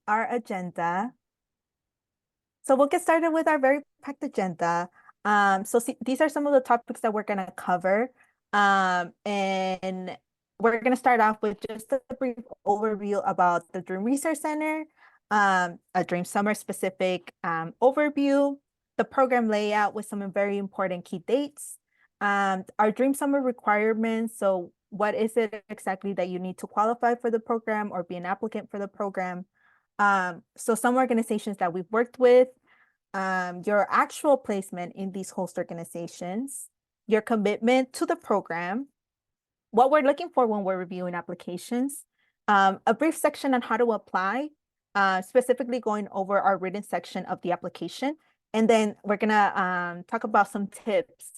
our agenda. So we'll get started with our very packed agenda. These are some of the topics that we're going to cover. And we're going to start off with just a brief overview about the Dream Resource Center, a Dream Summer specific overview, the program layout with some very important key dates, our Dream Summer requirements. So what is it exactly that you need to qualify for the program or be an applicant for the program? So some organizations that we've worked with, your actual placement in these host organizations, your commitment to the program, what we're looking for when we're reviewing applications, a brief section on how to apply, specifically going over our written section of the application. And then we're gonna talk about some tips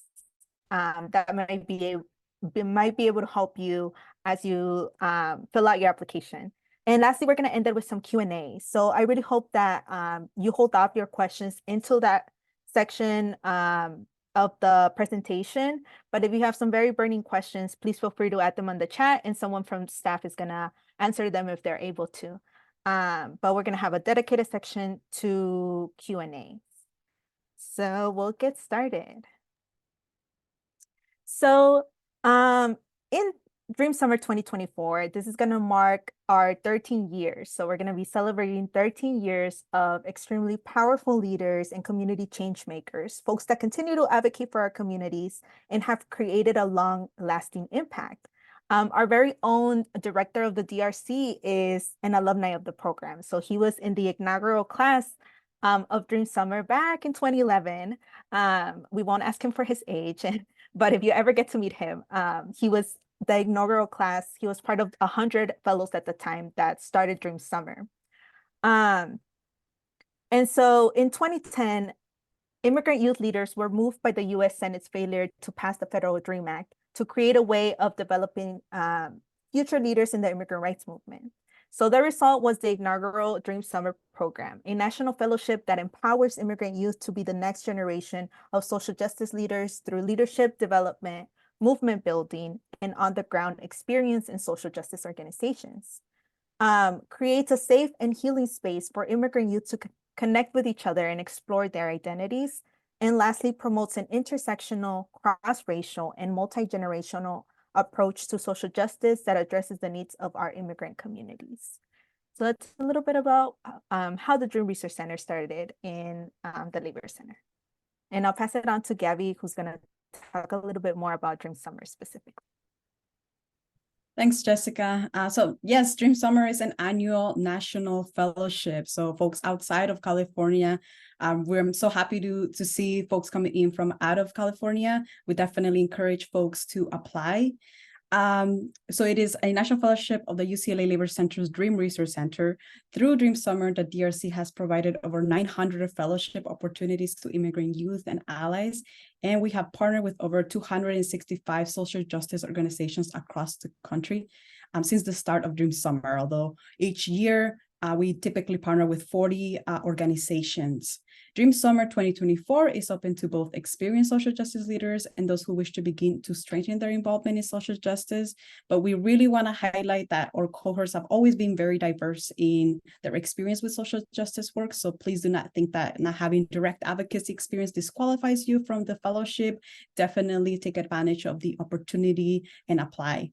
that might be able to help you as you fill out your application. And lastly, we're going to end it with some Q&A. So I really hope that you hold off your questions into that section of the presentation. But if you have some very burning questions, please feel free to add them on the chat and someone from staff is going to answer them if they're able to. But we're going to have a dedicated section to Q&A. So we'll get started. So in Dream Summer 2024, this is going to mark our 13 years. So we're going to be celebrating 13 years of extremely powerful leaders and community change makers, folks that continue to advocate for our communities and have created a long-lasting impact. Our very own director of the DRC is an alumni of the program. So he was in the inaugural class of Dream Summer back in 2011. We won't ask him for his age, but if you ever get to meet him, he was the inaugural class. He was part of 100 fellows at the time that started Dream Summer. And so in 2010, immigrant youth leaders were moved by the US Senate's failure to pass the Federal Dream Act to create a way of developing future leaders in the immigrant rights movement. So the result was the inaugural Dream Summer program, a national fellowship that empowers immigrant youth to be the next generation of social justice leaders through leadership development, movement building, and on-the-ground experience in social justice organizations. Creates a safe and healing space for immigrant youth to connect with each other and explore their identities. And lastly, promotes an intersectional, cross-racial, and multi-generational approach to social justice that addresses the needs of our immigrant communities. So that's a little bit about how the Dream Resource Center started in the Labor Center. And I'll pass it on to Gabby, who's going to talk a little bit more about Dream Summer specifically. Thanks, Jessica. So yes, Dream Summer is an annual national fellowship. So folks outside of California, we're so happy to see folks coming in from out of California. We definitely encourage folks to apply. So it is a national fellowship of the UCLA Labor Center's Dream Resource Center. Through Dream Summer, the DRC has provided over 900 fellowship opportunities to immigrant youth and allies. And we have partnered with over 265 social justice organizations across the country since the start of Dream Summer, although each year we typically partner with 40 organizations. Dream Summer 2024 is open to both experienced social justice leaders and those who wish to begin to strengthen their involvement in social justice. But we really want to highlight that our cohorts have always been very diverse in their experience with social justice work. So please do not think that not having direct advocacy experience disqualifies you from the fellowship. Definitely take advantage of the opportunity and apply.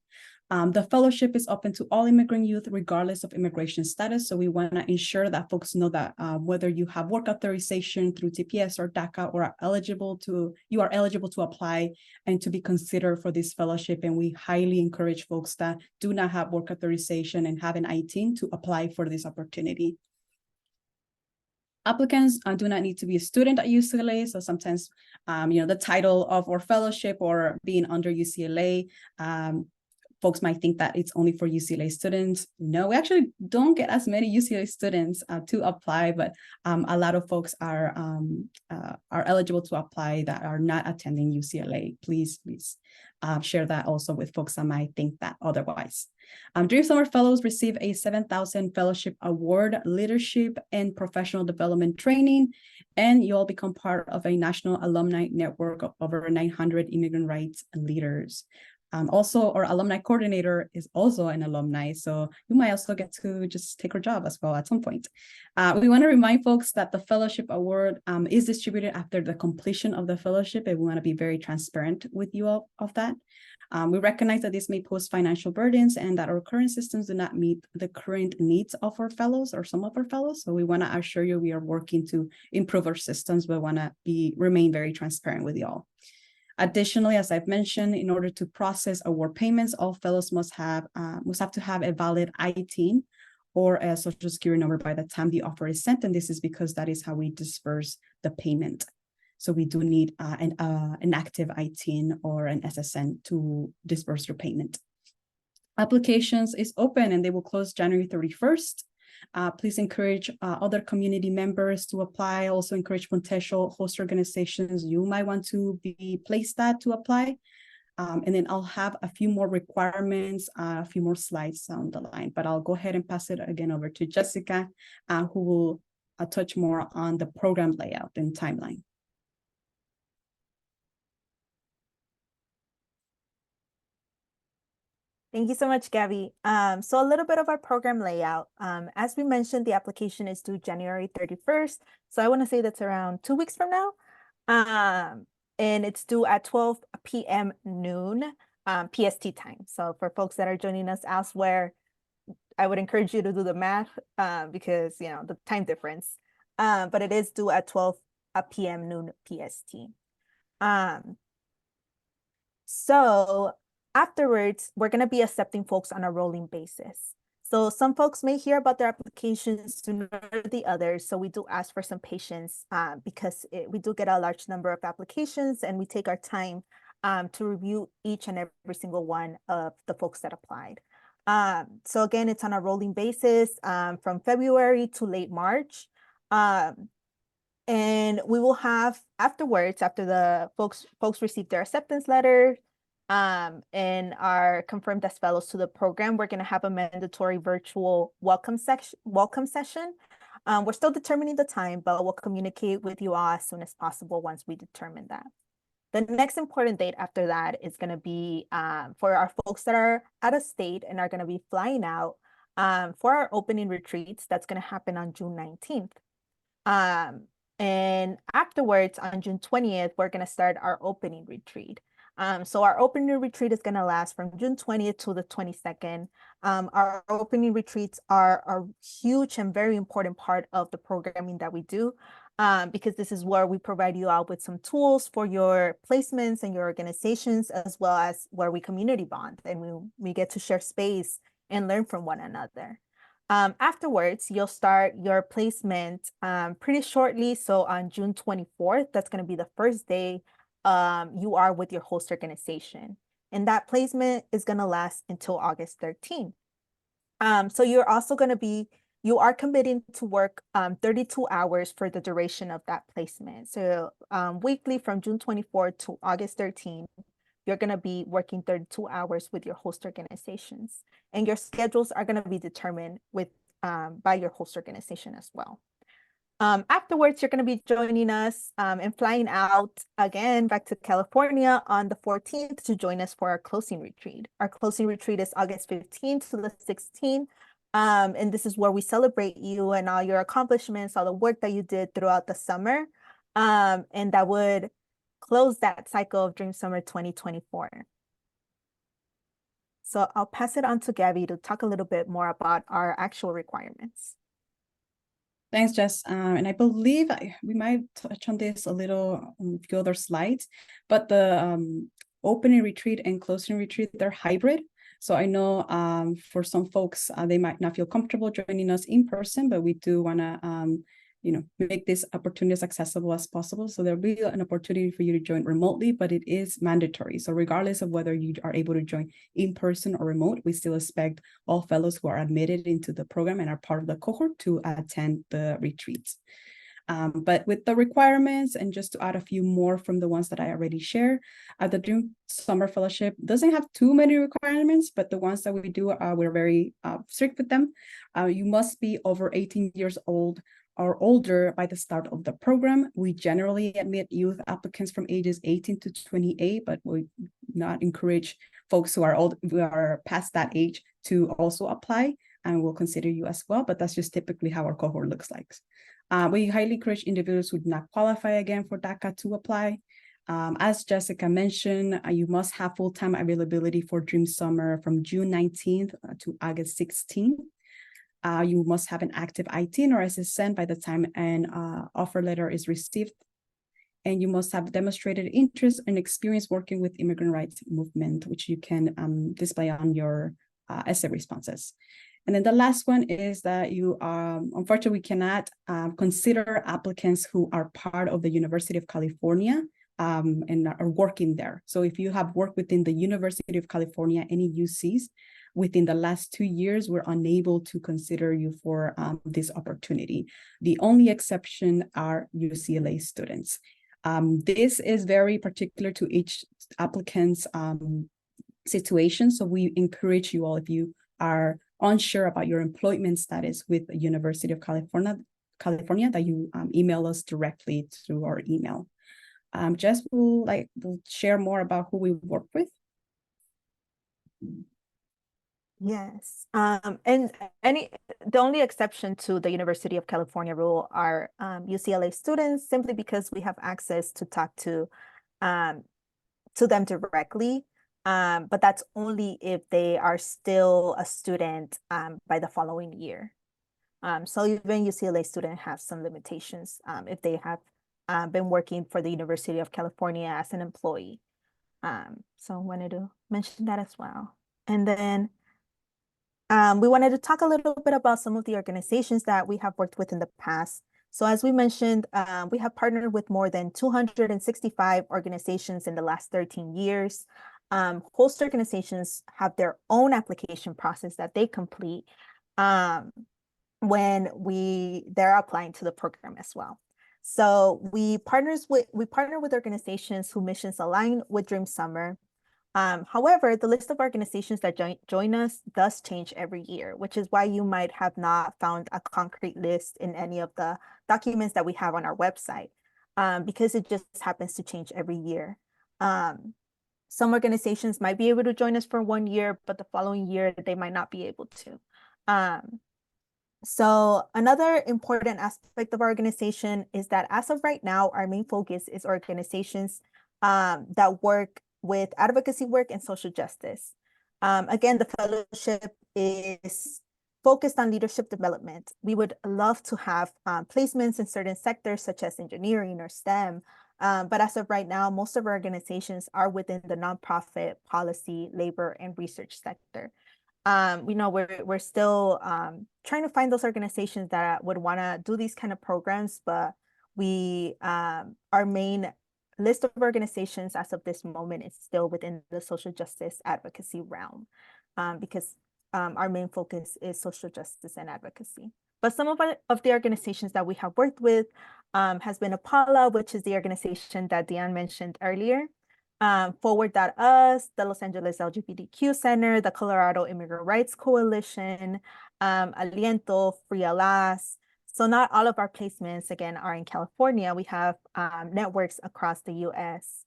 The fellowship is open to all immigrant youth, regardless of immigration status. So we want to ensure that folks know that whether you have work authorization through TPS or DACA or you are eligible to apply and to be considered for this fellowship. And we highly encourage folks that do not have work authorization and have an I-18 to apply for this opportunity. Applicants do not need to be a student at UCLA. So sometimes, the title of our fellowship or being under UCLA, folks might think that it's only for UCLA students. No, we actually don't get as many UCLA students to apply, but a lot of folks are eligible to apply that are not attending UCLA. Please share that also with folks that might think that otherwise. Dream Summer Fellows receive a 7,000 Fellowship Award, Leadership and Professional Development Training, and you'll become part of a national alumni network of over 900 immigrant rights leaders. Also, our alumni coordinator is also an alumni, so you might also get to just take her job as well at some point. We want to remind folks that the fellowship award is distributed after the completion of the fellowship, and we want to be very transparent with you all of that. We recognize that this may pose financial burdens and that our current systems do not meet the current needs of our fellows or some of our fellows. So we want to assure you we are working to improve our systems, but want to remain very transparent with you all. Additionally, as I've mentioned, in order to process award payments, all fellows must have to have a valid ITIN or a social security number by the time the offer is sent. And this is because that is how we disperse the payment. So we do need an active ITIN or an SSN to disperse your payment. Applications is open and they will close January 31st. Please encourage other community members to apply. Also encourage potential host organizations you might want to be placed at to apply. And then I'll have a few more requirements, a few more slides on the line, but I'll go ahead and pass it again over to Jessica, who will touch more on the program layout and timeline. Thank you so much, Gabby. So a little bit of our program layout. As we mentioned, the application is due January 31st. So I want to say that's around 2 weeks from now. And it's due at 12 p.m. noon PST time. So for folks that are joining us elsewhere, I would encourage you to do the math because, you know, the time difference. But it is due at 12 p.m. noon PST. So afterwards, we're going to be accepting folks on a rolling basis. So some folks may hear about their applications sooner than the others. So we do ask for some patience because we do get a large number of applications and we take our time to review each and every single one of the folks that applied. So again, it's on a rolling basis from February to late March. And we will have afterwards, after the folks receive their acceptance letter, and are confirmed as fellows to the program, we're going to have a mandatory virtual welcome session. We're still determining the time, but we'll communicate with you all as soon as possible once we determine that. The next important date after that is going to be for our folks that are out of state and are going to be flying out for our opening retreats. That's going to happen on June 19th. And afterwards, on June 20th, we're going to start our opening retreat. So our opening retreat is going to last from June 20th to the 22nd. Our opening retreats are a huge and very important part of the programming that we do because this is where we provide you out with some tools for your placements and your organizations, as well as where we community bond and we get to share space and learn from one another. Afterwards, you'll start your placement pretty shortly. So on June 24th, that's going to be the first day you are with your host organization. And that placement is going to last until August 13th. So you're also going to you are committing to work 32 hours for the duration of that placement. So weekly from June 24th to August 13th, you're going to be working 32 hours with your host organizations. And your schedules are going to be determined by your host organization as well. Afterwards, you're going to be joining us and flying out again back to California on the 14th to join us for our closing retreat. Our closing retreat is August 15th to the 16th. And this is where we celebrate you and all your accomplishments, all the work that you did throughout the summer. And that would close that cycle of Dream Summer 2024. So I'll pass it on to Gabby to talk a little bit more about our actual requirements. Thanks, Jess. And I believe we might touch on this a little on a few other slides, but the opening retreat and closing retreat, they're hybrid. So I know for some folks, they might not feel comfortable joining us in person, but we do want to make this opportunity as accessible as possible. So there'll be an opportunity for you to join remotely, but it is mandatory. So regardless of whether you are able to join in person or remote, we still expect all fellows who are admitted into the program and are part of the cohort to attend the retreats. But with the requirements, and just to add a few more from the ones that I already shared, the Dream Summer Fellowship doesn't have too many requirements, but the ones that we do, we're very strict with them. You must be over 18 years old or older by the start of the program. We generally admit youth applicants from ages 18 to 28, but we not encourage folks who are past that age to also apply, and we'll consider you as well. But that's just typically how our cohort looks like. We highly encourage individuals who do not qualify again for DACA to apply. As Jessica mentioned, you must have full-time availability for Dream Summer from June 19th to August 16th. You must have an active ITIN or SSN by the time an offer letter is received. And you must have demonstrated interest and experience working with immigrant rights movement, which you can display on your essay responses. And then the last one is that you unfortunately, we cannot consider applicants who are part of the University of California and are working there. So if you have worked within the University of California, any UCs, within the last 2 years, we're unable to consider you for this opportunity. The only exception are UCLA students. This is very particular to each applicant's situation. So we encourage you all, if you are unsure about your employment status with the University of California, that you email us directly through our email. Jess will share more about who we work with. Yes. And the only exception to the University of California rule are UCLA students, simply because we have access to talk to them directly. But that's only if they are still a student by the following year. So even UCLA students have some limitations if they have been working for the University of California as an employee. So I wanted to mention that as well. And then we wanted to talk a little bit about some of the organizations that we have worked with in the past. So as we mentioned, we have partnered with more than 265 organizations in the last 13 years. Host organizations have their own application process that they complete when they're applying to the program as well. So we partner with organizations whose missions align with Dream Summer. However, the list of organizations that join us does change every year, which is why you might have not found a concrete list in any of the documents that we have on our website, because it just happens to change every year. Some organizations might be able to join us for 1 year, but the following year they might not be able to. So another important aspect of our organization is that as of right now, our main focus is organizations that work with advocacy work and social justice. Again, the fellowship is focused on leadership development. We would love to have placements in certain sectors such as engineering or STEM, but as of right now, most of our organizations are within the nonprofit, policy, labor, and research sector. We know we're still trying to find those organizations that would want to do these kind of programs, but our main list of organizations as of this moment is still within the social justice advocacy realm, because our main focus is social justice and advocacy. But some of the organizations that we have worked with has been APALA, which is the organization that Diane mentioned earlier, Forward.us, the Los Angeles LGBTQ Center, the Colorado Immigrant Rights Coalition, Aliento, Free Alas. So not all of our placements, again, are in California. We have networks across the US.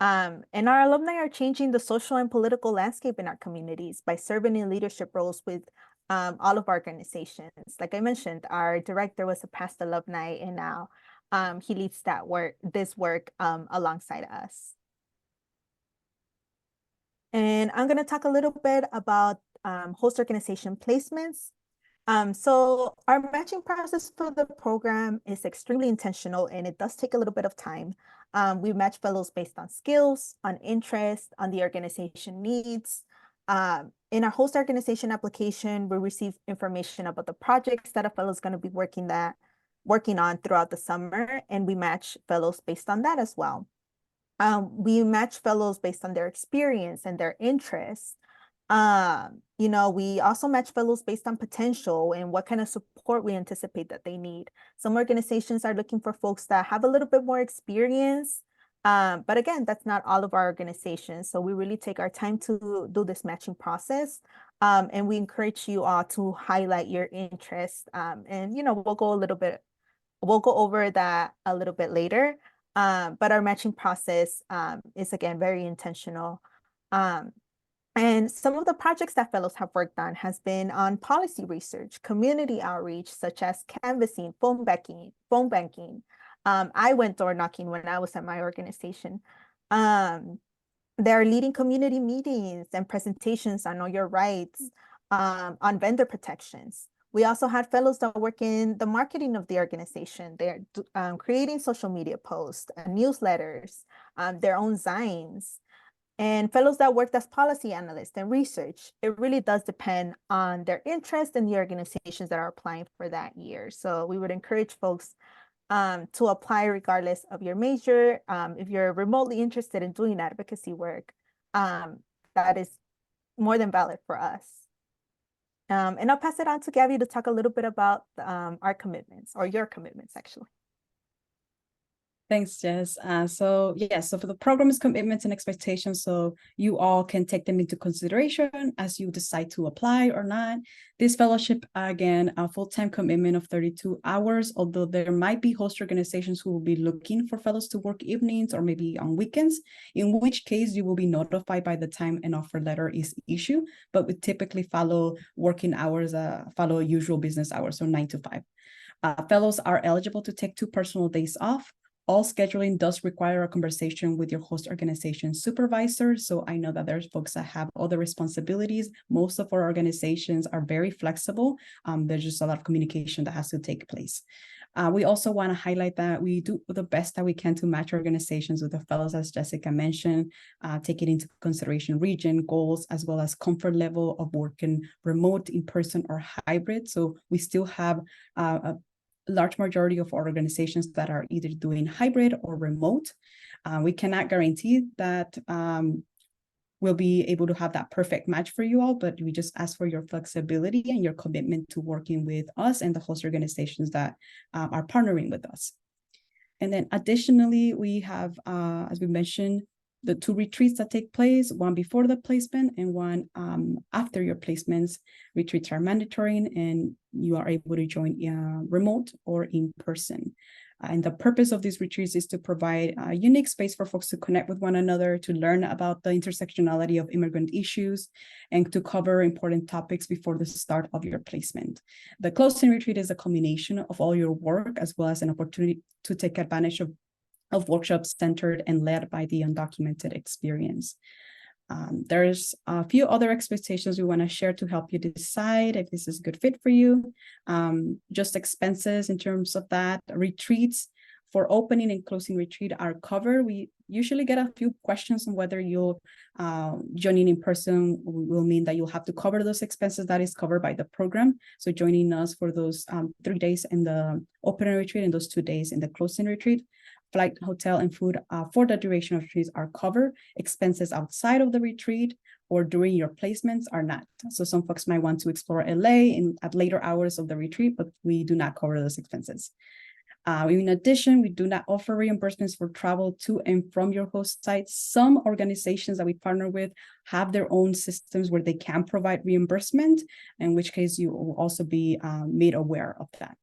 And our alumni are changing the social and political landscape in our communities by serving in leadership roles with all of our organizations. Like I mentioned, our director was a past alumni, and now he leads this work alongside us. And I'm going to talk a little bit about host organization placements. So our matching process for the program is extremely intentional, and it does take a little bit of time. We match fellows based on skills, on interest, on the organization needs. In our host organization application, we receive information about the projects that a fellow is going to be working on throughout the summer, and we match fellows based on that as well. We match fellows based on their experience and their interests. We also match fellows based on potential and what kind of support we anticipate that they need. Some organizations are looking for folks that have a little bit more experience. But again, that's not all of our organizations. So we really take our time to do this matching process. And we encourage you all to highlight your interest. And we'll go over that a little bit later. But our matching process is, again, very intentional. And some of the projects that fellows have worked on has been on policy research, community outreach, such as canvassing, phone banking. I went door knocking when I was at my organization. They're leading community meetings and presentations on all your rights, on vendor protections. We also had fellows that work in the marketing of the organization. They're creating social media posts, newsletters, their own zines, and fellows that worked as policy analysts and research. It really does depend on their interest in the organizations that are applying for that year. So we would encourage folks to apply regardless of your major. If you're remotely interested in doing advocacy work, that is more than valid for us. And I'll pass it on to Gabby to talk a little bit about our commitments, or your commitments, actually. Thanks, Jess. So for the program's commitments and expectations, so you all can take them into consideration as you decide to apply or not. This fellowship, again, a full-time commitment of 32 hours, although there might be host organizations who will be looking for fellows to work evenings or maybe on weekends, in which case you will be notified by the time an offer letter is issued, but we typically follow working hours, follow usual business hours, so 9 to 5. Fellows are eligible to take 2 personal days off. All scheduling does require a conversation with your host organization supervisor. So I know that there's folks that have other responsibilities. Most of our organizations are very flexible. There's just a lot of communication that has to take place. We also want to highlight that we do the best that we can to match organizations with the fellows, as Jessica mentioned, taking into consideration region, goals, as well as comfort level of working remote, in person, or hybrid. So we still have a large majority of organizations that are either doing hybrid or remote. We cannot guarantee that we'll be able to have that perfect match for you all, but we just ask for your flexibility and your commitment to working with us and the host organizations that are partnering with us. And then additionally, we have, as we mentioned, the 2 retreats that take place, one before the placement and one after your placements. Retreats are mandatory and you are able to join remote or in person. And the purpose of these retreats is to provide a unique space for folks to connect with one another, to learn about the intersectionality of immigrant issues, and to cover important topics before the start of your placement. The closing retreat is a culmination of all your work, as well as an opportunity to take advantage of workshops centered and led by the undocumented experience. There's a few other expectations we want to share to help you decide if this is a good fit for you. Just expenses in terms of that. Retreats for opening and closing retreat are covered. We usually get a few questions on whether you'll joining in person will mean that you'll have to cover those expenses. That is covered by the program. So joining us for those 3 days in the opening retreat and those 2 days in the closing retreat. Flight, hotel, and food for the duration of retreats are covered. Expenses outside of the retreat or during your placements are not. So some folks might want to explore LA at later hours of the retreat, but we do not cover those expenses. In addition, we do not offer reimbursements for travel to and from your host site. Some organizations that we partner with have their own systems where they can provide reimbursement, in which case you will also be made aware of that.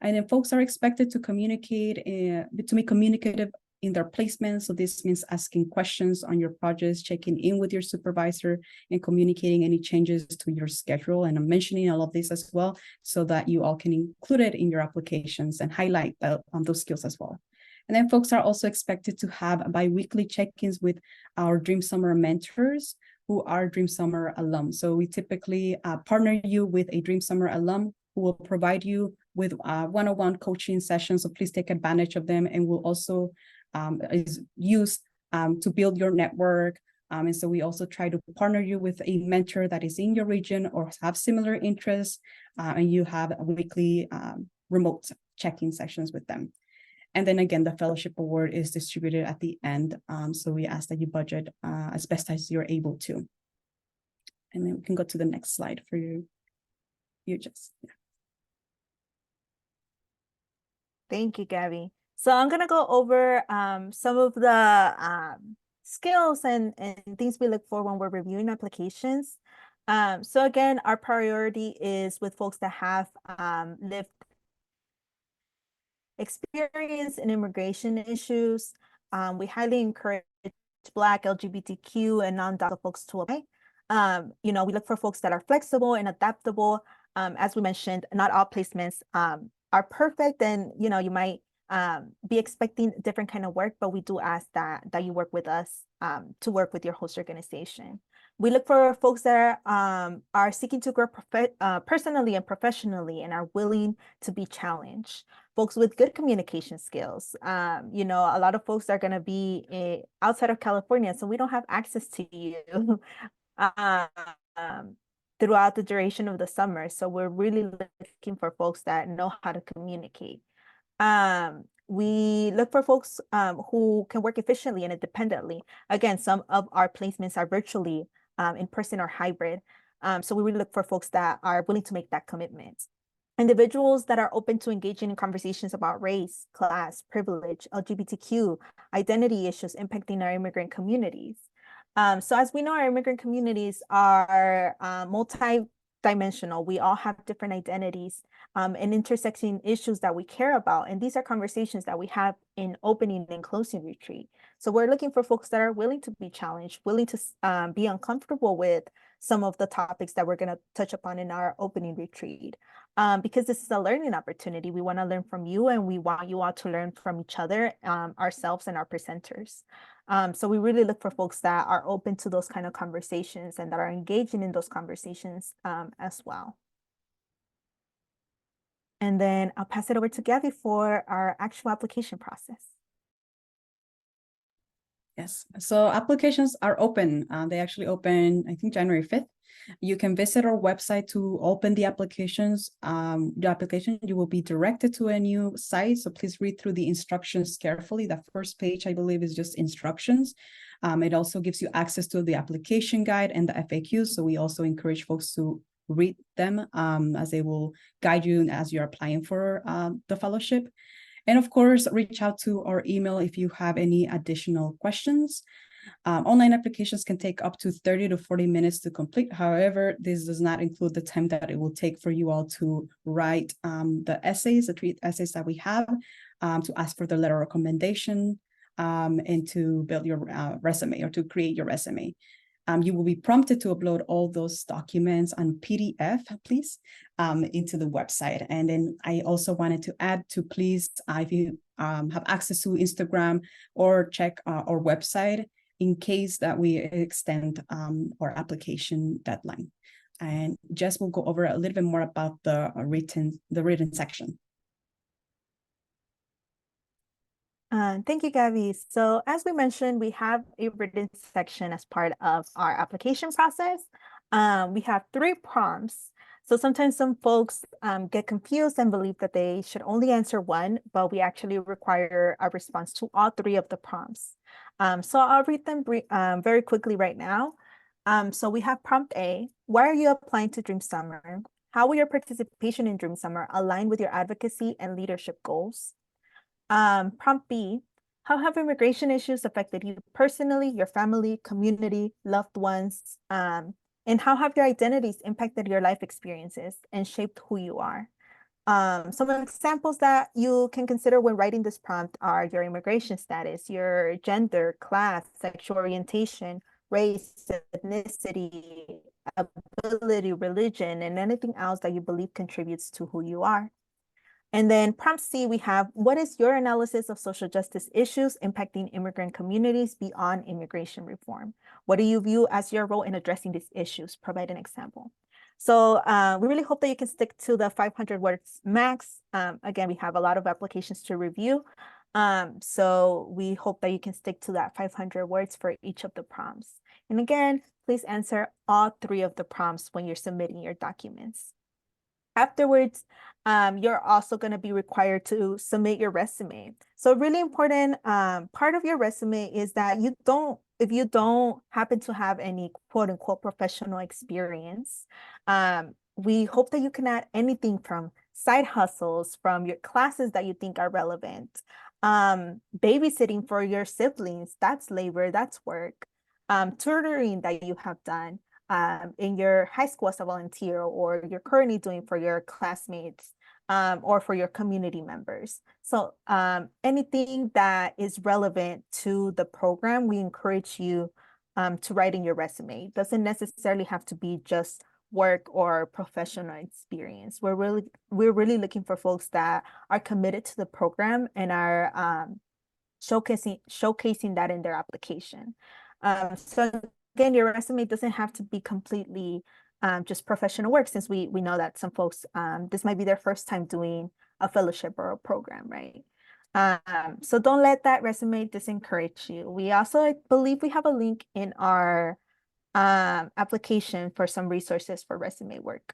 And then folks are expected to communicate, to be communicative in their placements. So this means asking questions on your projects, checking in with your supervisor, and communicating any changes to your schedule. And I'm mentioning all of this as well, so that you all can include it in your applications and highlight those skills as well. And then folks are also expected to have bi-weekly check-ins with our Dream Summer mentors who are Dream Summer alums. So we typically partner you with a Dream Summer alum who will provide you with one-on-one coaching sessions. So please take advantage of them, and will also is used to build your network. And so we also try to partner you with a mentor that is in your region or have similar interests, and you have a weekly remote check-in sessions with them. And then again, the fellowship award is distributed at the end. So we ask that you budget as best as you're able to. And then we can go to the next slide for you. Thank you, Gabby. So I'm going to go over some of the skills and things we look for when we're reviewing applications. So again, our priority is with folks that have lived experience in immigration issues. We highly encourage Black, LGBTQ, and non-DACA folks to apply. You know, we look for folks that are flexible and adaptable. As we mentioned, not all placements are perfect, and you know, you might be expecting different kind of work, but we do ask that you work with us to work with your host organization. We look for folks that are seeking to grow personally and professionally and are willing to be challenged. Folks with good communication skills. You know, a lot of folks are going to be outside of California, so we don't have access to you um, throughout the duration of the summer. So we're really looking for folks that know how to communicate. We look for folks who can work efficiently and independently. Again, some of our placements are virtually in person or hybrid. So we really look for folks that are willing to make that commitment. Individuals that are open to engaging in conversations about race, class, privilege, LGBTQ, identity issues impacting our immigrant communities. So as we know, our immigrant communities are multi-dimensional. We all have different identities and intersecting issues that we care about. And these are conversations that we have in opening and closing retreat. So we're looking for folks that are willing to be challenged, willing to be uncomfortable with some of the topics that we're going to touch upon in our opening retreat. Because this is a learning opportunity. We want to learn from you, and we want you all to learn from each other, ourselves and our presenters. So we really look for folks that are open to those kind of conversations and that are engaging in those conversations as well. And then I'll pass it over to Gabby for our actual application process. Yes, so applications are open. They actually open, I think, January 5th. You can visit our website to open the applications. The application, you will be directed to a new site. So please read through the instructions carefully. The first page, I believe, is just instructions. It also gives you access to the application guide and the FAQs. So we also encourage folks to read them as they will guide you as you're applying for the fellowship. And of course, reach out to our email if you have any additional questions. Online applications can take up to 30 to 40 minutes to complete. However, this does not include the time that it will take for you all to write the essays, the 3 essays that we have, to ask for the letter of recommendation, and to build your resume or to create your resume. You will be prompted to upload all those documents on PDF, please, into the website. And then I also wanted to add to please, if you have access to Instagram or check our website in case that we extend our application deadline. And Jess will go over a little bit more about the written section. Thank you, Gabby. So as we mentioned, we have a written section as part of our application process. We have 3 prompts. So sometimes some folks get confused and believe that they should only answer 1, but we actually require a response to all 3 of the prompts. So I'll read them very quickly right now. So we have prompt A. Why are you applying to Dream Summer? How will your participation in Dream Summer align with your advocacy and leadership goals? Prompt B, how have immigration issues affected you personally, your family, community, loved ones? And how have your identities impacted your life experiences and shaped who you are? Some examples that you can consider when writing this prompt are your immigration status, your gender, class, sexual orientation, race, ethnicity, ability, religion, and anything else that you believe contributes to who you are. And then prompt C, we have, what is your analysis of social justice issues impacting immigrant communities beyond immigration reform? What do you view as your role in addressing these issues? Provide an example. So we really hope that you can stick to the 500 words max. Again, we have a lot of applications to review. So we hope that you can stick to that 500 words for each of the prompts. And again, please answer all 3 of the prompts when you're submitting your documents. Afterwards, you're also going to be required to submit your resume. So a really important part of your resume is that if you don't happen to have any quote unquote professional experience, we hope that you can add anything from side hustles, from your classes that you think are relevant, babysitting for your siblings, that's labor, that's work, tutoring that you have done, in your high school as a volunteer, or you're currently doing for your classmates, or for your community members. So anything that is relevant to the program, we encourage you to writing your resume. It doesn't necessarily have to be just work or professional experience. We're really looking for folks that are committed to the program and are showcasing that in their application. So again, your resume doesn't have to be completely just professional work, since we know that some folks, this might be their first time doing a fellowship or a program, right? So don't let that resume discourage you. We also, I believe we have a link in our application for some resources for resume work.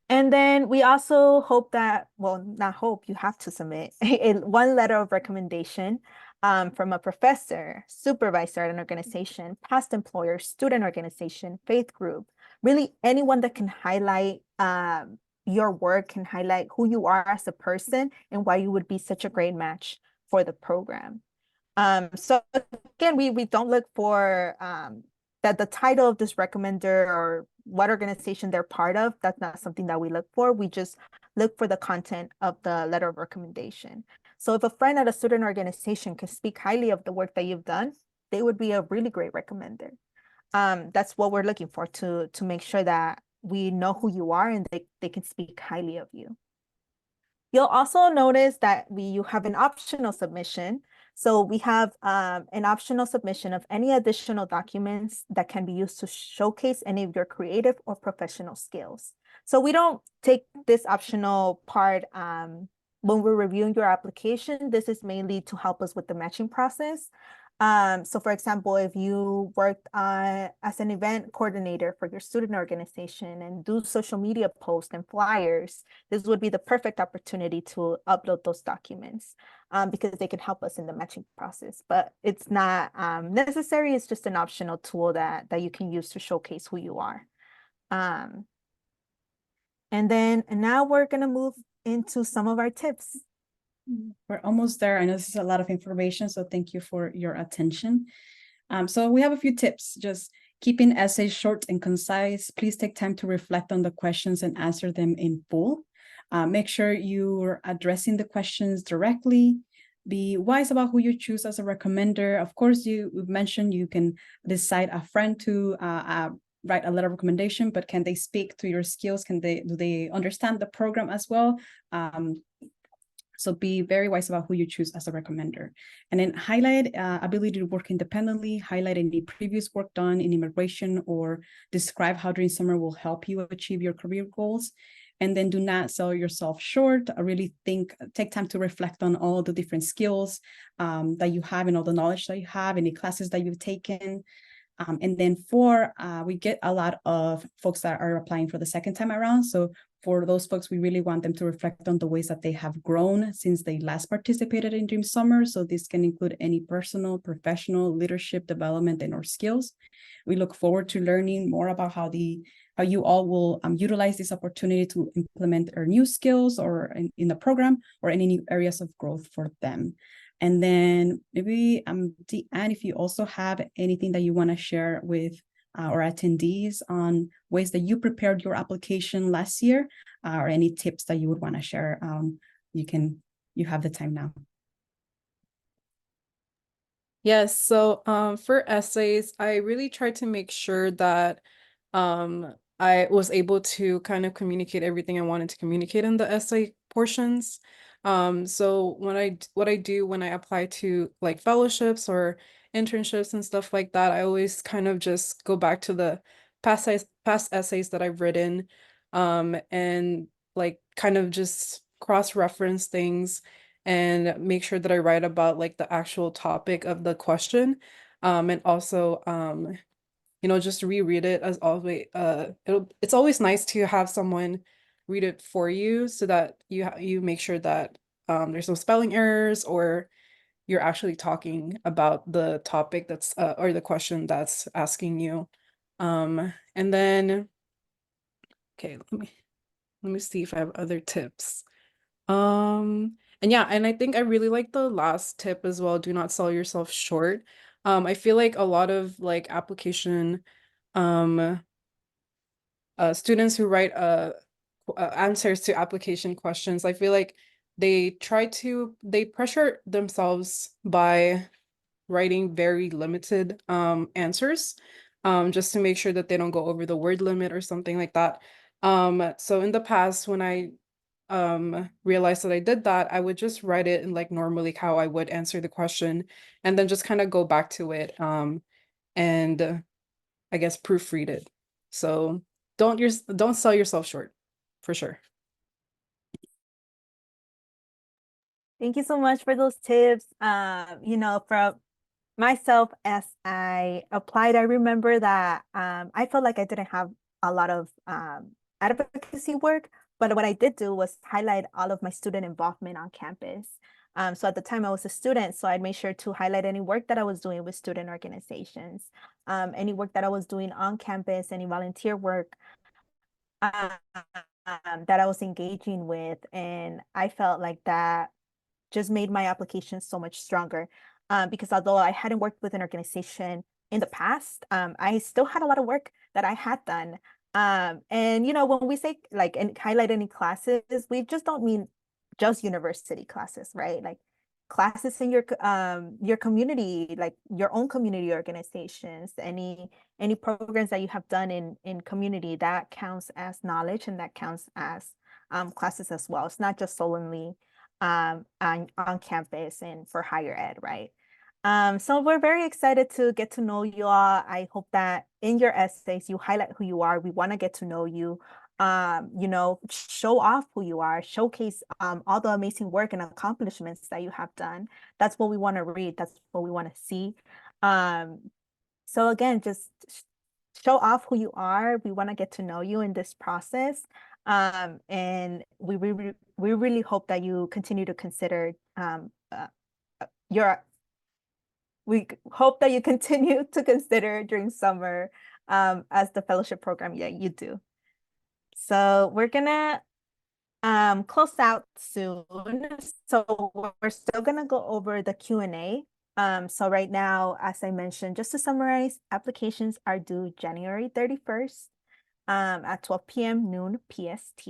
And then we also hope that, well, not hope, you have to submit one letter of recommendation from a professor, supervisor at an organization, past employer, student organization, faith group, really anyone that can highlight your work, can highlight who you are as a person and why you would be such a great match for the program. So again, we don't look for that the title of this recommender or what organization they're part of. That's not something that we look for. We just look for the content of the letter of recommendation. So if a friend at a student organization can speak highly of the work that you've done, they would be a really great recommender. That's what we're looking for, to make sure that we know who you are and they can speak highly of you. You'll also notice that you have an optional submission. So we have an optional submission of any additional documents that can be used to showcase any of your creative or professional skills. So we don't take this optional part when we're reviewing your application. This is mainly to help us with the matching process. So for example, if you worked as an event coordinator for your student organization and do social media posts and flyers, this would be the perfect opportunity to upload those documents because they can help us in the matching process. But it's not necessary. It's just an optional tool that you can use to showcase who you are. And now we're going to move into some of our tips. We're almost there. I know this is a lot of information, so thank you for your attention. So we have a few tips. Just keeping essays short and concise. Please take time to reflect on the questions and answer them in full. Make sure you're addressing the questions directly. Be wise about who you choose as a recommender. Of course, we've mentioned you can decide a friend to write a letter of recommendation, but can they speak to your skills? Do they understand the program as well? So be very wise about who you choose as a recommender. And then highlight ability to work independently, highlight any previous work done in immigration, or describe how Dream Summer will help you achieve your career goals. And then do not sell yourself short. Really take time to reflect on all the different skills that you have and all the knowledge that you have, any classes that you've taken. And then we get a lot of folks that are applying for the second time around. So for those folks, we really want them to reflect on the ways that they have grown since they last participated in Dream Summer. So this can include any personal, professional, leadership development, and or skills. We look forward to learning more about how you all will utilize this opportunity to implement our new skills or in the program or in any new areas of growth for them. And then maybe Deanne, if you also have anything that you want to share with our attendees on ways that you prepared your application last year, or any tips that you would want to share, you have the time now. Yes, so for essays, I really tried to make sure that I was able to kind of communicate everything I wanted to communicate in the essay portions. So what I do when I apply to like fellowships or internships and stuff like that, I always kind of just go back to the past essays that I've written, and like kind of just cross-reference things and make sure that I write about like the actual topic of the question, and also just reread it as always. It's always nice to have someone read it for you so that you make sure that there's no spelling errors, or you're actually talking about the topic that's or the question that's asking you. And then okay, let me see if I have other tips. And yeah, and I think I really like the last tip as well. Do not sell yourself short. I feel like a lot of like application um students who write answers to application questions, I feel like they pressure themselves by writing very limited answers, just to make sure that they don't go over the word limit or something like that. So in the past, when I realized that I did that, I would just write it in like normally how I would answer the question, and then just kind of go back to it, and I guess proofread it. So don't sell yourself short, for sure. Thank you so much for those tips. From myself, as I applied, I remember that I felt like I didn't have a lot of advocacy work, but what I did do was highlight all of my student involvement on campus. So at the time I was a student, so I made sure to highlight any work that I was doing with student organizations, any work that I was doing on campus, any volunteer work um, that I was engaging with. And I felt like that just made my application so much stronger. Because although I hadn't worked with an organization in the past, I still had a lot of work that I had done. And when we say like and highlight any classes, we just don't mean just university classes, right? Like classes in your community, like your own community organizations, any programs that you have done in community, that counts as knowledge and that counts as classes as well. It's not just solely on campus and for higher ed, right? So we're very excited to get to know you all. I hope that in your essays you highlight who you are. We want to get to know you. Show off who you are, showcase all the amazing work and accomplishments that you have done. That's what we want to read. That's what we want to see. So again, just show off who you are. We want to get to know you in this process. And we really hope that you continue to consider your we hope that you continue to consider during summer as the fellowship program you do. So we're gonna close out soon. So we're still gonna go over the Q&A. So right now, as I mentioned, just to summarize, applications are due January 31st at 12 p.m. noon PST.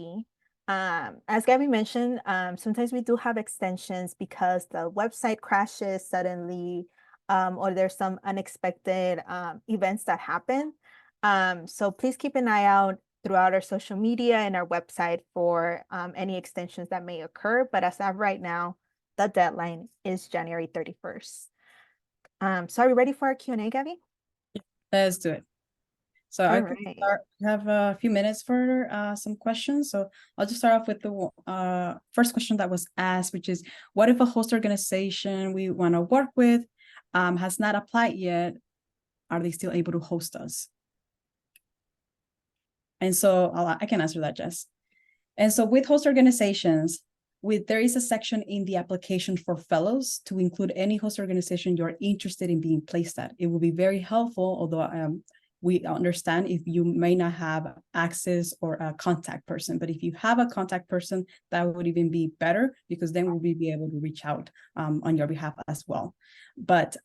As Gabby mentioned, sometimes we do have extensions because the website crashes suddenly, or there's some unexpected events that happen. So please keep an eye out throughout our social media and our website for any extensions that may occur. But as of right now, the deadline is January 31st. So are we ready for our Q&A, Gabby? Let's do it. So I could right. have a few minutes for some questions. So I'll just start off with the first question that was asked, which is, what if a host organization we want to work with has not applied yet? Are they still able to host us? And so I can answer that, Jess. And so with host organizations, there is a section in the application for fellows to include any host organization you're interested in being placed at. It will be very helpful, although we understand if you may not have access or a contact person, but if you have a contact person, that would even be better, because then we'll be able to reach out on your behalf as well. But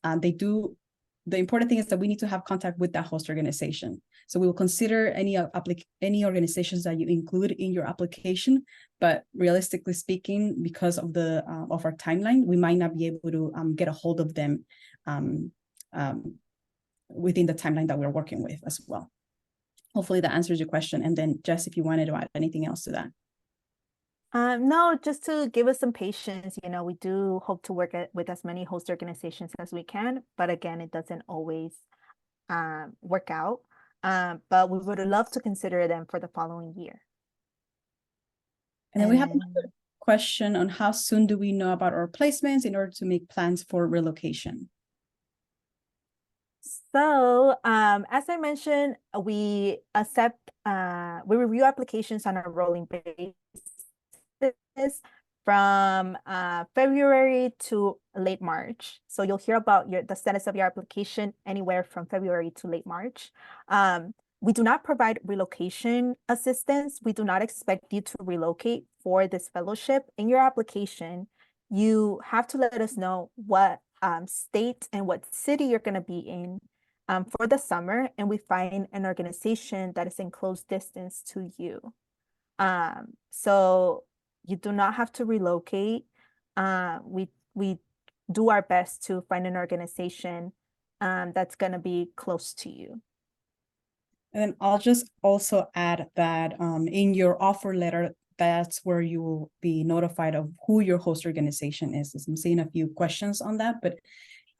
the important thing is that we need to have contact with that host organization. So we will consider any organizations that you include in your application, but realistically speaking, because of our timeline, we might not be able to get a hold of them within the timeline that we're working with as well. Hopefully that answers your question. And then Jess, if you wanted to add anything else to that. No, just to give us some patience, we do hope to work with as many host organizations as we can, but again, it doesn't always work out. But we would love to consider them for the following year. And then we have another question on how soon do we know about our placements in order to make plans for relocation? So, as I mentioned, we review applications on a rolling basis from February to late March. So you'll hear about the status of your application anywhere from February to late March. We do not provide relocation assistance. We do not expect you to relocate for this fellowship. In your application, you have to let us know what state and what city you're going to be in for the summer, and we find an organization that is in close distance to you. So you do not have to relocate. We do our best to find an organization that's going to be close to you. And then I'll just also add that in your offer letter, that's where you will be notified of who your host organization is. I'm seeing a few questions on that, but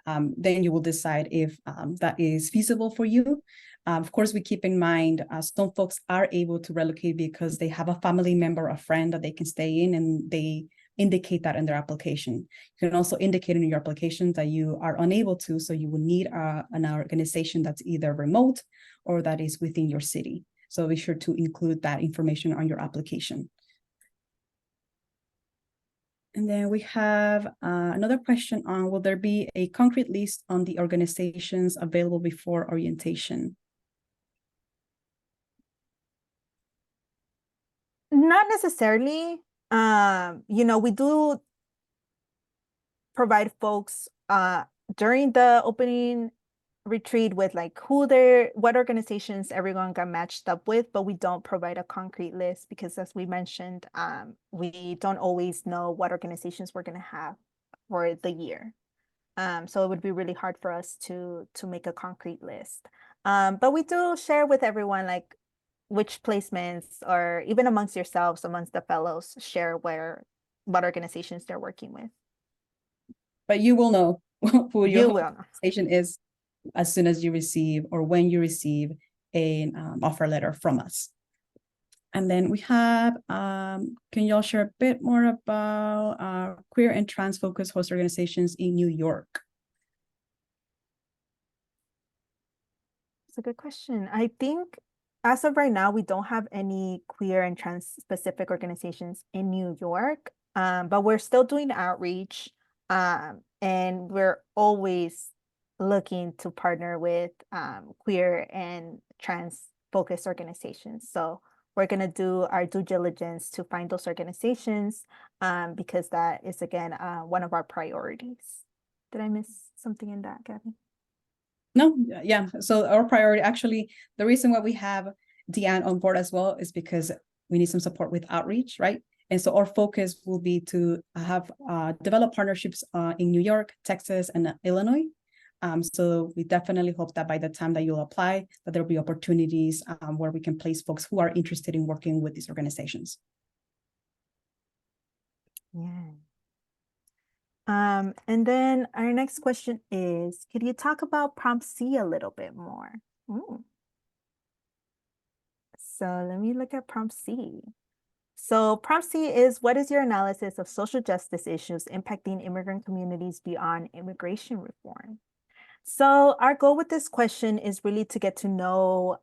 then you will decide if that is feasible for you. Of course, we keep in mind some folks are able to relocate because they have a family member, a friend that they can stay in, and they indicate that in their application. You can also indicate in your application that you are unable to, so you will need an organization that's either remote or that is within your city. So be sure to include that information on your application. And then we have another question on, will there be a concrete list on the organizations available before orientation? Not necessarily. We do provide folks during the opening retreat with like what organizations everyone got matched up with, but we don't provide a concrete list because, as we mentioned, we don't always know what organizations we're going to have for the year. So it would be really hard for us to make a concrete list. But we do share with everyone like which placements, or even amongst yourselves, amongst the fellows, share what organizations they're working with. But you will know who your will organization is as soon as you receive, or when you receive an offer letter from us. And then we have, can you all share a bit more about queer and trans focused host organizations in New York? It's a good question. I think as of right now, we don't have any queer and trans specific organizations in New York, but we're still doing outreach, and we're always looking to partner with queer and trans focused organizations. So we're going to do our due diligence to find those organizations, because that is, again, one of our priorities. Did I miss something in that, Gabby? No, yeah. So our priority, actually, the reason why we have Deanne on board as well is because we need some support with outreach, right? And so our focus will be to have develop partnerships in New York, Texas, and Illinois. So we definitely hope that by the time that you'll apply, that there'll be opportunities where we can place folks who are interested in working with these organizations. Yeah. And then our next question is, could you talk about Prompt C a little bit more? Ooh. So let me look at Prompt C. So Prompt C is, what is your analysis of social justice issues impacting immigrant communities beyond immigration reform? So our goal with this question is really to get to know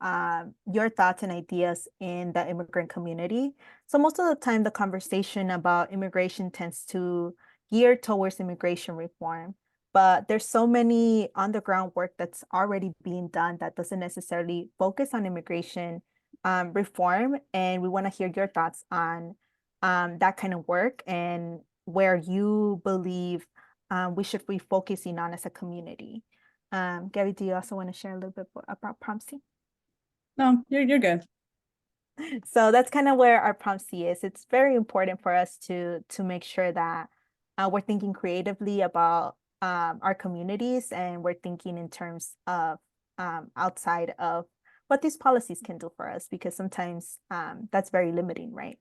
your thoughts and ideas in the immigrant community. So most of the time, the conversation about immigration tends to gear towards immigration reform, but there's so many on the ground work that's already being done that doesn't necessarily focus on immigration reform. And we want to hear your thoughts on that kind of work and where you believe we should be focusing on as a community. Gabby, do you also want to share a little bit about Prompt C? No, you're good. So that's kind of where our Prompt C is. It's very important for us to make sure that we're thinking creatively about our communities, and we're thinking in terms of outside of what these policies can do for us, because sometimes that's very limiting, right?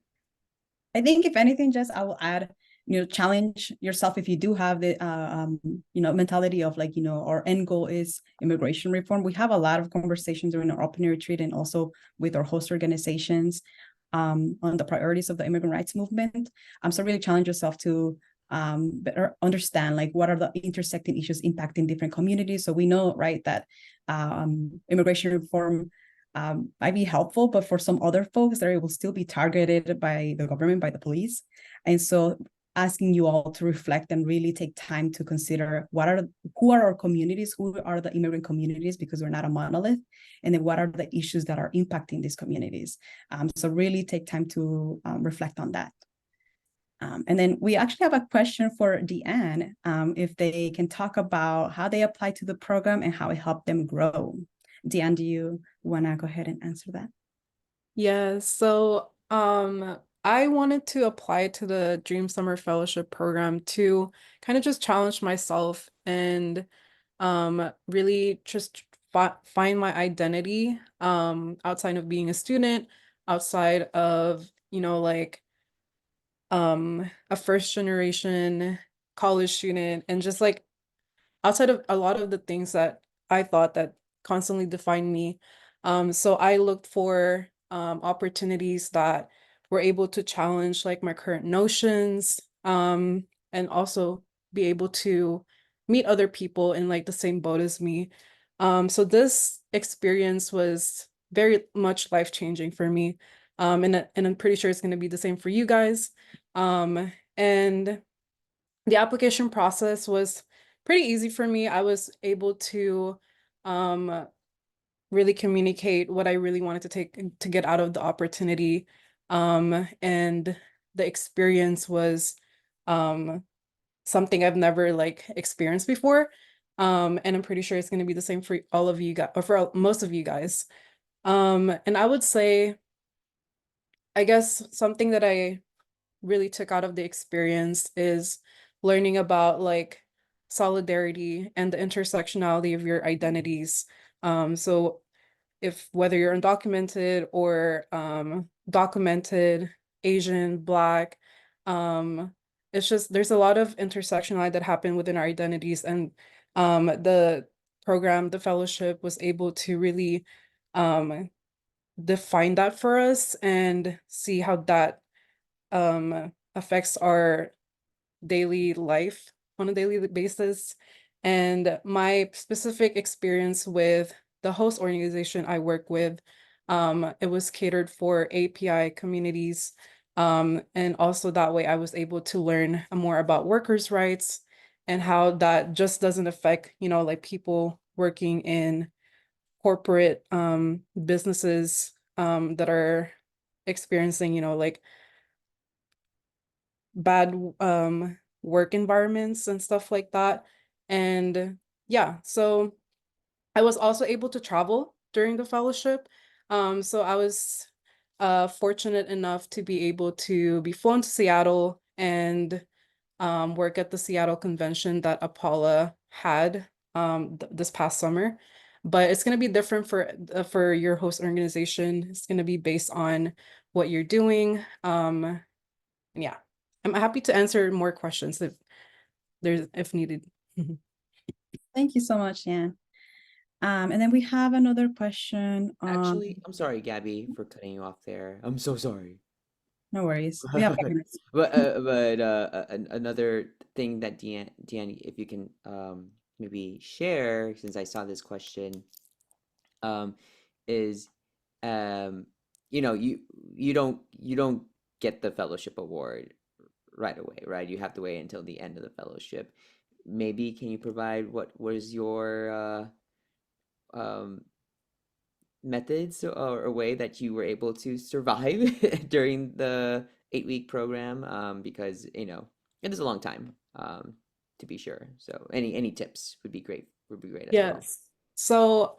I think if anything, Jess, I will add, challenge yourself if you do have the, mentality of like, our end goal is immigration reform. We have a lot of conversations during our opening retreat and also with our host organizations on the priorities of the immigrant rights movement. So really challenge yourself to better understand like what are the intersecting issues impacting different communities. So we know, right, that immigration reform might be helpful, but for some other folks, they will still be targeted by the government, by the police. And so asking you all to reflect and really take time to consider who are our communities, who are the immigrant communities, because we're not a monolith, and then what are the issues that are impacting these communities. So really take time to reflect on that. And then we actually have a question for Deanne, if they can talk about how they apply to the program and how it helped them grow. Deanne, do you want to go ahead and answer that? Yeah, so I wanted to apply to the Dream Summer Fellowship program to kind of just challenge myself and really just find my identity outside of being a student, outside of, like a first generation college student, and just like outside of a lot of the things that I thought that constantly defined me. So I looked for opportunities that were able to challenge like my current notions, and also be able to meet other people in like the same boat as me. So this experience was very much life-changing for me. And I'm pretty sure it's going to be the same for you guys. And the application process was pretty easy for me. I was able to um, really communicate what I really wanted to get out of the opportunity. And the experience was something I've never like experienced before. And I'm pretty sure it's going to be the same for all of you guys, or for most of you guys. And I would say, I guess something that I really took out of the experience is learning about like solidarity and the intersectionality of your identities. So if whether you're undocumented or documented, Asian, Black, um, it's just there's a lot of intersectionality that happen within our identities, and the program, the fellowship was able to really um, define that for us and see how that affects our daily life on a daily basis. And my specific experience with the host organization I work with, it was catered for API communities. And also that way I was able to learn more about workers' rights and how that just doesn't affect, like people working in corporate businesses that are experiencing, like bad work environments and stuff like that. And yeah, so I was also able to travel during the fellowship. So I was fortunate enough to be able to be flown to Seattle and work at the Seattle convention that Apollo had this past summer. But it's going to be different for your host organization. It's going to be based on what you're doing. Yeah, I'm happy to answer more questions if needed. Thank you so much, Jan. And then we have another question on. Actually, I'm sorry, Gabby, for cutting you off there. I'm so sorry. No worries. We have 5 minutes. Another thing that Deanne, if you can maybe share, since I saw this question, um, is you don't get the fellowship award right away, right? You have to wait until the end of the fellowship. Maybe can you provide what was your um methods or way that you were able to survive during the 8-week program, because it is a long time, to be sure. So any tips would be great as well. Yes. So,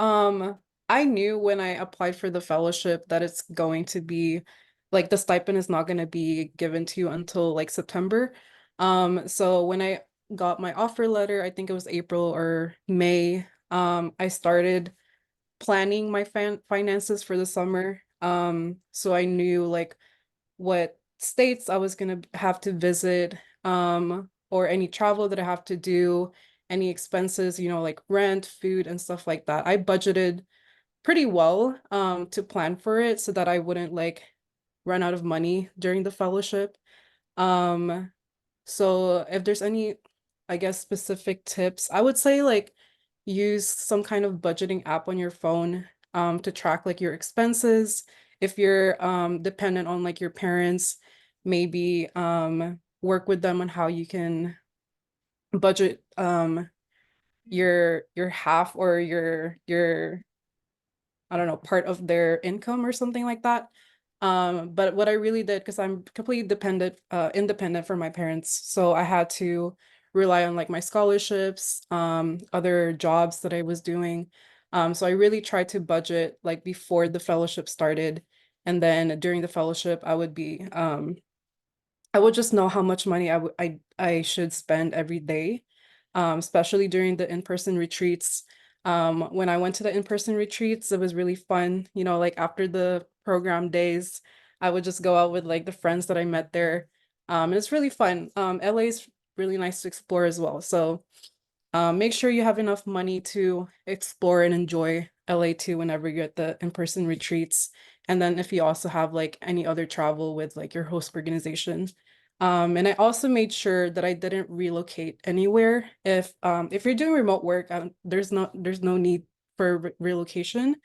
I knew when I applied for the fellowship that it's going to be like the stipend is not going to be given to you until like September. So when I got my offer letter, I think it was April or May, I started planning my finances for the summer. So I knew like what states I was gonna have to visit, or any travel that I have to do, any expenses, like rent, food, and stuff like that. I budgeted pretty well to plan for it so that I wouldn't like run out of money during the fellowship. Um, so if there's any, I guess, specific tips, I would say like use some kind of budgeting app on your phone to track like your expenses. If you're dependent on like your parents, maybe work with them on how you can budget your half or your I don't know, part of their income or something like that. But what I really did, because I'm completely independent from my parents, so I had to rely on like my scholarships, other jobs that I was doing. So I really tried to budget like before the fellowship started. And then during the fellowship, I would just know how much money I should spend every day, especially during the in-person retreats. When I went to the in-person retreats, it was really fun. You know, like after the program days, I would just go out with like the friends that I met there. And it's really fun. LA is really nice to explore as well. So make sure you have enough money to explore and enjoy LA too whenever you're at the in-person retreats. And then if you also have like any other travel with like your host organization. And I also made sure that I didn't relocate anywhere. If you're doing remote work, there's no need for relocation.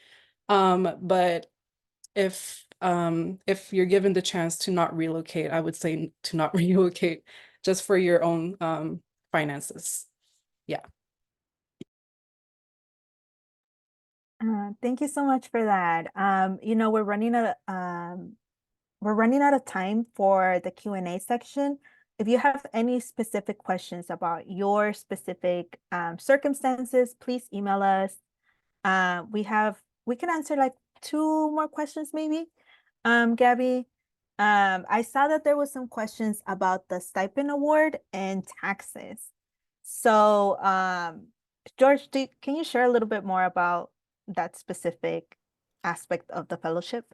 But if you're given the chance to not relocate, I would say to not relocate just for your own finances. Yeah. Thank you so much for that. You know, we're running out of time for the Q&A section. If you have any specific questions about your specific circumstances, please email us. We can answer like 2 more questions maybe. Gabby, I saw that there was some questions about the stipend award and taxes. So, George, can you share a little bit more about that specific aspect of the fellowship?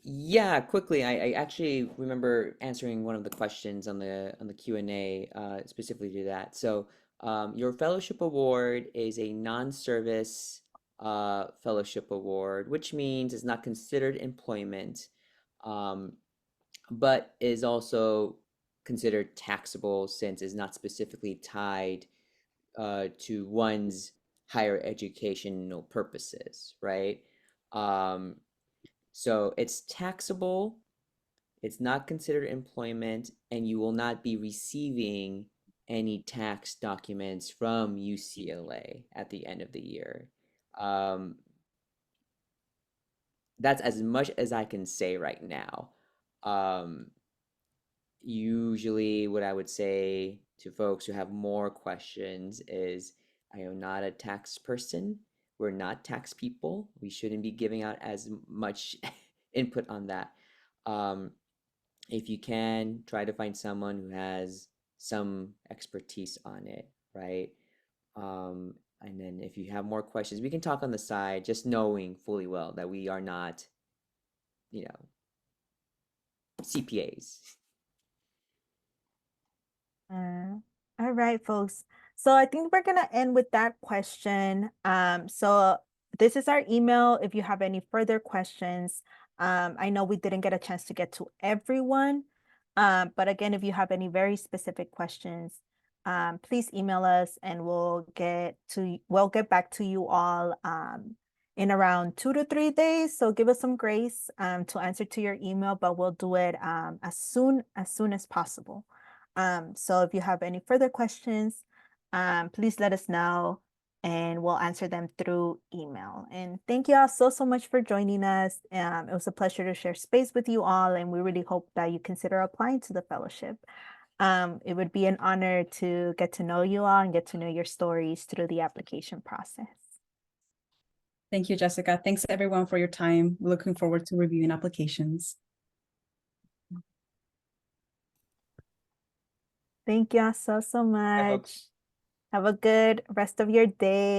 Yeah, quickly, I actually remember answering one of the questions on the Q&A specifically to that. So, your fellowship award is a non-service fellowship award, which means it's not considered employment, um, but is also considered taxable since it's not specifically tied to one's higher educational purposes, right? Um, so it's taxable, it's not considered employment, and you will not be receiving any tax documents from UCLA at the end of the year. Um, that's as much as I can say right now. Um, Usually, what I would say to folks who have more questions is I am not a tax person. We're not tax people. We shouldn't be giving out as much input on that. Um, if you can, try to find someone who has some expertise on it, right? And then if you have more questions, we can talk on the side, just knowing fully well that we are not, you know, CPAs. All right, folks. So I think we're gonna end with that question. So this is our email if you have any further questions. I know we didn't get a chance to get to everyone. But again, if you have any very specific questions, please email us and we'll get back to you all in around 2 to 3 days. So give us some grace to answer to your email, but we'll do it as soon as possible. So if you have any further questions, please let us know and we'll answer them through email. And thank you all so much for joining us. It was a pleasure to share space with you all, and we really hope that you consider applying to the fellowship. It would be an honor to get to know you all and get to know your stories through the application process. Thank you, Jessica. Thanks everyone for your time. We're looking forward to reviewing applications. Thank you all so Bye, much. folks. Have a good rest of your day.